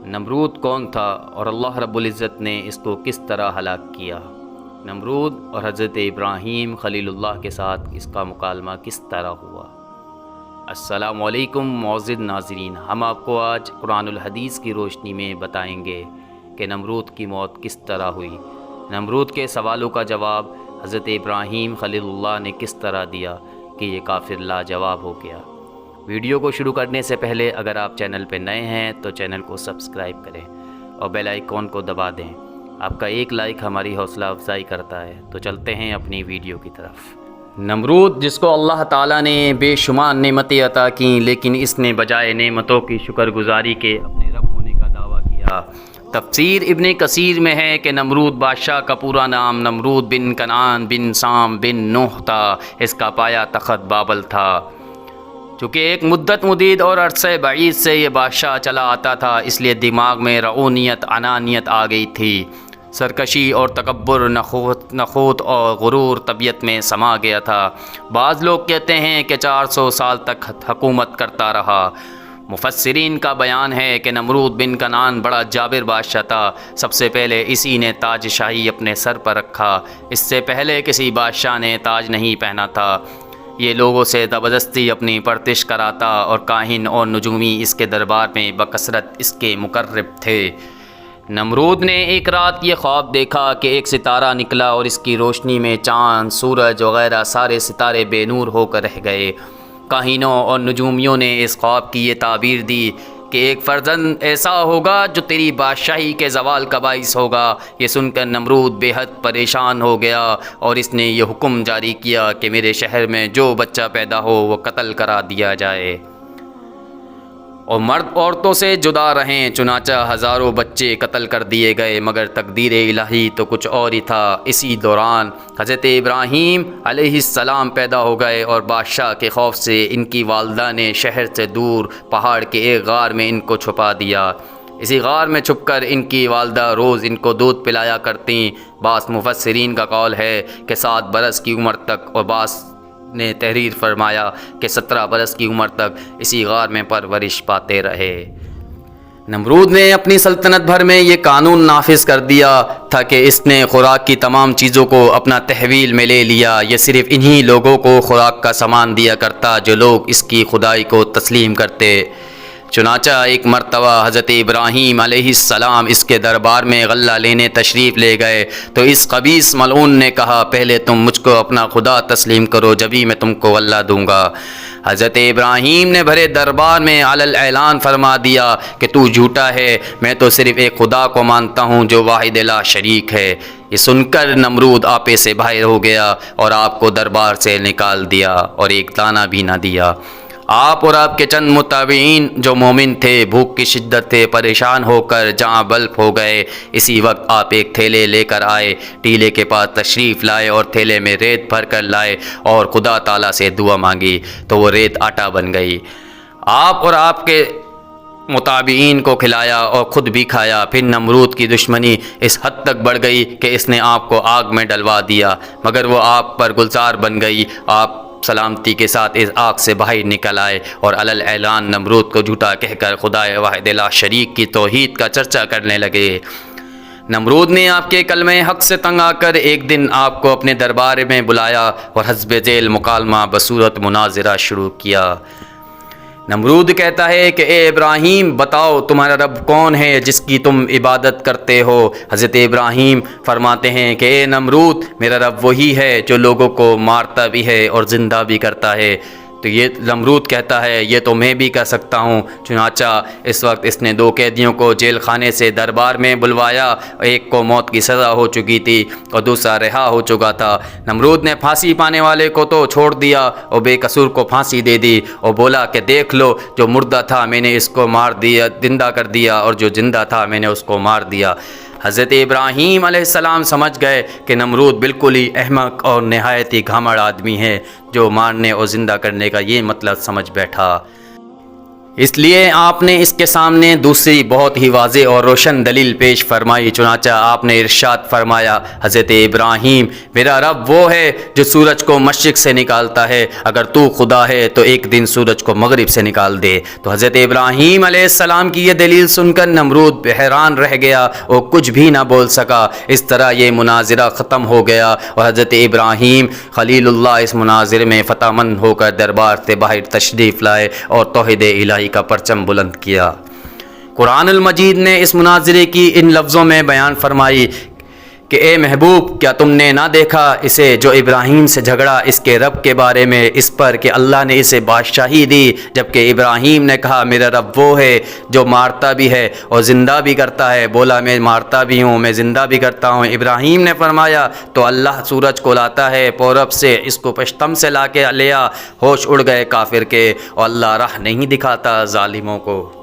نمرود کون تھا اور اللہ رب العزت نے اس کو کس طرح ہلاک کیا؟ نمرود اور حضرت ابراہیم خلیل اللہ کے ساتھ اس کا مکالمہ کس طرح ہوا؟ السلام علیکم معزز ناظرین، ہم آپ کو آج قرآن الحدیث کی روشنی میں بتائیں گے کہ نمرود کی موت کس طرح ہوئی۔ نمرود کے سوالوں کا جواب حضرت ابراہیم خلیل اللہ نے کس طرح دیا کہ یہ کافر لاجواب ہو گیا۔ ویڈیو کو شروع کرنے سے پہلے اگر آپ چینل پہ نئے ہیں تو چینل کو سبسکرائب کریں اور بیل آئیکن کو دبا دیں۔ آپ کا ایک لائک ہماری حوصلہ افزائی کرتا ہے۔ تو چلتے ہیں اپنی ویڈیو کی طرف۔ نمرود، جس کو اللہ تعالیٰ نے بے شمار نعمتیں عطا کیں، لیکن اس نے بجائے نعمتوں کی شکر گزاری کے اپنے رب ہونے کا دعویٰ کیا۔ تفسیر ابن کثیر میں ہے کہ نمرود بادشاہ کا پورا نام نمرود بن کنعان بن سام بن نوح تھا۔ اس کا پایا تخت بابل تھا۔ چونکہ ایک مدت مدید اور عرصہ بعید سے یہ بادشاہ چلا آتا تھا، اس لیے دماغ میں رعونیت انانیت آ گئی تھی۔ سرکشی اور تکبر، نخوت اور غرور طبیعت میں سما گیا تھا۔ بعض لوگ کہتے ہیں کہ 400 سال تک حکومت کرتا رہا۔ مفسرین کا بیان ہے کہ نمرود بن کنعان بڑا جابر بادشاہ تھا۔ سب سے پہلے اسی نے تاج شاہی اپنے سر پر رکھا۔ اس سے پہلے کسی بادشاہ نے تاج نہیں پہنا تھا۔ یہ لوگوں سے زبردستی اپنی پرستش کراتا اور کاہن اور نجومی اس کے دربار میں بکثرت اس کے مقرب تھے۔ نمرود نے ایک رات یہ خواب دیکھا کہ ایک ستارہ نکلا اور اس کی روشنی میں چاند، سورج وغیرہ سارے ستارے بے نور ہو کر رہ گئے۔ کاہنوں اور نجومیوں نے اس خواب کی یہ تعبیر دی کہ ایک فرزند ایسا ہوگا جو تیری بادشاہی کے زوال کا باعث ہوگا۔ یہ سن کر نمرود بے حد پریشان ہو گیا اور اس نے یہ حکم جاری کیا کہ میرے شہر میں جو بچہ پیدا ہو وہ قتل کرا دیا جائے اور مرد عورتوں سے جدا رہیں۔ چنانچہ ہزاروں بچے قتل کر دیے گئے، مگر تقدیر الہی تو کچھ اور ہی تھا۔ اسی دوران حضرت ابراہیم علیہ السلام پیدا ہو گئے اور بادشاہ کے خوف سے ان کی والدہ نے شہر سے دور پہاڑ کے ایک غار میں ان کو چھپا دیا۔ اسی غار میں چھپ کر ان کی والدہ روز ان کو دودھ پلایا کرتیں۔ بعض مفسرین کا قول ہے کہ 7 برس کی عمر تک، اور بعض نے تحریر فرمایا کہ 17 برس کی عمر تک اسی غار میں پرورش پاتے رہے۔ نمرود نے اپنی سلطنت بھر میں یہ قانون نافذ کر دیا تھا کہ اس نے خوراک کی تمام چیزوں کو اپنا تحویل میں لے لیا۔ یہ صرف انہی لوگوں کو خوراک کا سامان دیا کرتا جو لوگ اس کی خدائی کو تسلیم کرتے۔ چنانچہ ایک مرتبہ حضرت ابراہیم علیہ السلام اس کے دربار میں غلہ لینے تشریف لے گئے تو اس خبیث ملعون نے کہا، پہلے تم مجھ کو اپنا خدا تسلیم کرو، جبھی میں تم کو غلہ دوں گا۔ حضرت ابراہیم نے بھرے دربار میں علی اعلان فرما دیا کہ تو جھوٹا ہے، میں تو صرف ایک خدا کو مانتا ہوں جو واحد لا شریک ہے۔ یہ سن کر نمرود آپے سے باہر ہو گیا اور آپ کو دربار سے نکال دیا اور ایک دانہ بھی نہ دیا۔ آپ اور آپ کے چند متابعین جو مومن تھے بھوک کی شدت سے پریشان ہو کر جہاں بلف ہو گئے۔ اسی وقت آپ ایک تھیلے لے کر آئے، ٹیلے کے پاس تشریف لائے اور تھیلے میں ریت بھر کر لائے اور خدا تعالیٰ سے دعا مانگی تو وہ ریت آٹا بن گئی۔ آپ اور آپ کے متابعین کو کھلایا اور خود بھی کھایا۔ پھر نمرود کی دشمنی اس حد تک بڑھ گئی کہ اس نے آپ کو آگ میں ڈلوا دیا، مگر وہ آپ پر گلزار بن گئی۔ آپ سلامتی کے ساتھ اس آگ سے باہر نکل آئے اور علی اعلان نمرود کو جھوٹا کہہ کر خدا واحد لا شریک کی توحید کا چرچا کرنے لگے۔ نمرود نے آپ کے کلمہ حق سے تنگ آ کر ایک دن آپ کو اپنے دربار میں بلایا اور حسب ذیل مکالمہ بصورت مناظرہ شروع کیا۔ نمرود کہتا ہے کہ اے ابراہیم، بتاؤ تمہارا رب کون ہے جس کی تم عبادت کرتے ہو؟ حضرت ابراہیم فرماتے ہیں کہ اے نمرود، میرا رب وہی ہے جو لوگوں کو مارتا بھی ہے اور زندہ بھی کرتا ہے۔ تو یہ نمرود کہتا ہے یہ تو میں بھی کر سکتا ہوں۔ چنانچہ اس وقت اس نے 2 قیدیوں کو جیل خانے سے دربار میں بلوایا۔ ایک کو موت کی سزا ہو چکی تھی اور دوسرا رہا ہو چکا تھا۔ نمرود نے پھانسی پانے والے کو تو چھوڑ دیا اور بے قصور کو پھانسی دے دی اور بولا کہ دیکھ لو، جو مردہ تھا میں نے اس کو مار دیا، زندہ کر دیا، اور جو زندہ تھا میں نے اس کو مار دیا۔ حضرت ابراہیم علیہ السلام سمجھ گئے کہ نمرود بالکل ہی احمق اور نہایت ہی گھامڑ آدمی ہے جو مارنے اور زندہ کرنے کا یہ مطلب سمجھ بیٹھا۔ اس لیے آپ نے اس کے سامنے دوسری بہت ہی واضح اور روشن دلیل پیش فرمائی۔ چنانچہ آپ نے ارشاد فرمایا، حضرت ابراہیم، میرا رب وہ ہے جو سورج کو مشرق سے نکالتا ہے، اگر تو خدا ہے تو ایک دن سورج کو مغرب سے نکال دے۔ تو حضرت ابراہیم علیہ السلام کی یہ دلیل سن کر نمرود حیران رہ گیا اور کچھ بھی نہ بول سکا۔ اس طرح یہ مناظرہ ختم ہو گیا اور حضرت ابراہیم خلیل اللہ اس مناظرے میں فتح مند ہو کر دربار سے باہر تشریف لائے اور توحید الہی کا پرچم بلند کیا۔ قرآن المجید نے اس مناظرے کی ان لفظوں میں بیان فرمائی کہ اے محبوب، کیا تم نے نہ دیکھا اسے جو ابراہیم سے جھگڑا اس کے رب کے بارے میں، اس پر کہ اللہ نے اسے بادشاہی دی، جبکہ ابراہیم نے کہا میرا رب وہ ہے جو مارتا بھی ہے اور زندہ بھی کرتا ہے۔ بولا میں مارتا بھی ہوں، میں زندہ بھی کرتا ہوں۔ ابراہیم نے فرمایا تو اللہ سورج کو لاتا ہے پورب سے، اس کو پشتم سے لا کے لیا۔ ہوش اڑ گئے کافر کے اور اللہ راہ نہیں دکھاتا ظالموں کو۔